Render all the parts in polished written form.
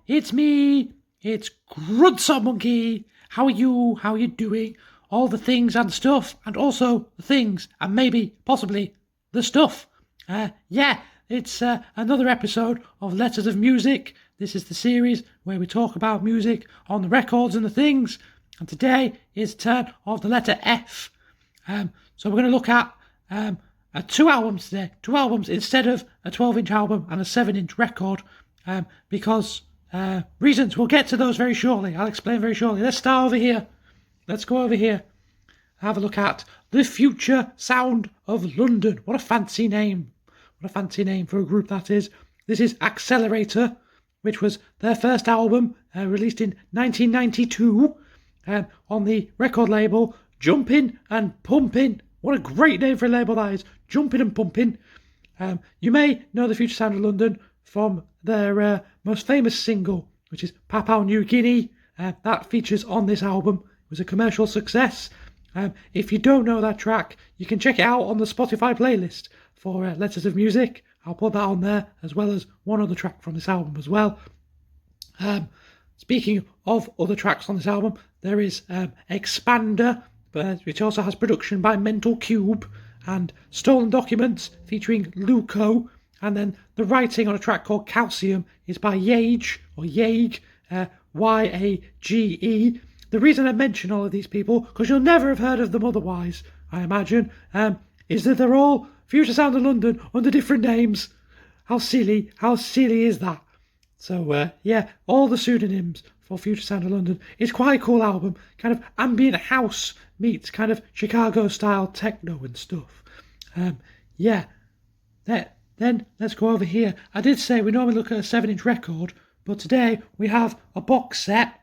it's me. It's Gruntsop Monkey. How are you? How are you doing? All the things and stuff, and also the things, and maybe, possibly, the stuff. It's another episode of Letters of Music. This is the series where we talk about music on the records and the things. And today is the turn of the letter F. So we're going to look at two albums today. Two albums instead of a 12-inch album and a 7-inch record. Because reasons. We'll get to those very shortly. I'll explain very shortly. Let's start over here. Let's go over here. Have a look at The Future Sound of London. What a fancy name. What a fancy name for a group that is. This is Accelerator, which was their first album, released in 1992 on the record label Jumpin' and Pumpin'. What a great name for a label that is. Jumpin' and Pumpin'. You may know The Future Sound of London from their most famous single, which is Papua New Guinea. That features on this album. It was a commercial success. If you don't know that track, you can check it out on the Spotify playlist for Letters of Music. I'll put that on there, as well as one other track from this album as well. Speaking of other tracks on this album, there is Expander, which also has production by Mental Cube, and Stolen Documents featuring Luco, and then the writing on a track called Calcium is by Yage, or Yage, Y-A-G-E. The reason I mention all of these people, because you'll never have heard of them otherwise, I imagine, is that they're all Future Sound of London under different names. How silly is that? So, all the pseudonyms for Future Sound of London. It's quite a cool album, kind of ambient house meets kind of Chicago-style techno and stuff. Then let's go over here. I did say we normally look at a 7-inch record, but today we have a box set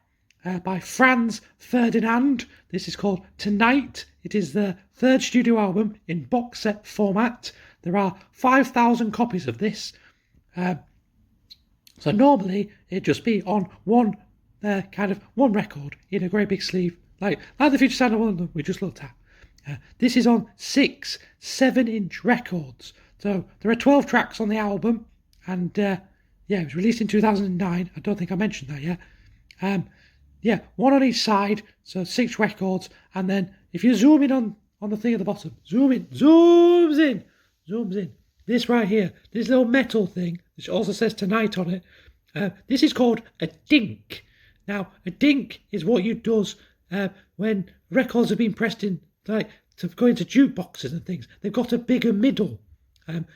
by Franz, Ferdinand. This is called Tonight. It is their third studio album in box set format. There are 5,000 copies of this. So normally it'd just be on one record in a great big sleeve, like the Future Sound of London we just looked at. This is on 6 7-inch records. So there are 12 tracks on the album, and it was released in 2009. I don't think I mentioned that yet. One on each side, so 6 records, and then if you zoom in on the thing at the bottom, zooms in. This right here, this little metal thing, which also says Tonight on it, this is called a dink. Now, a dink is what you does when records have been pressed in, like, to go into jukeboxes and things. They've got a bigger middle.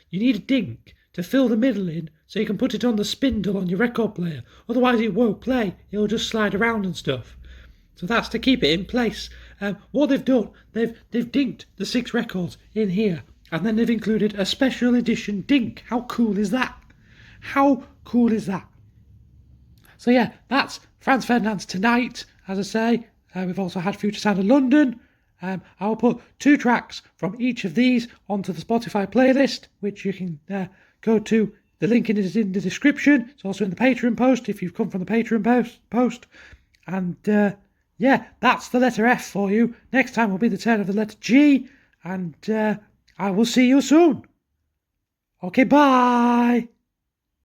You need a dink to fill the middle in so you can put it on the spindle on your record player. Otherwise it won't play. It'll just slide around and stuff. So that's to keep it in place. What they've done, they've dinked the 6 records in here, and then they've included a special edition dink. How cool is that? So that's Franz Ferdinand's Tonight. As I say, we've also had Future Sound of London. I will put 2 tracks from each of these onto the Spotify playlist, which you can go to. The link is in the description. It's also in the Patreon post if you've come from the Patreon post. And that's the letter F for you. Next time will be the turn of the letter G. And I will see you soon. Okay, bye.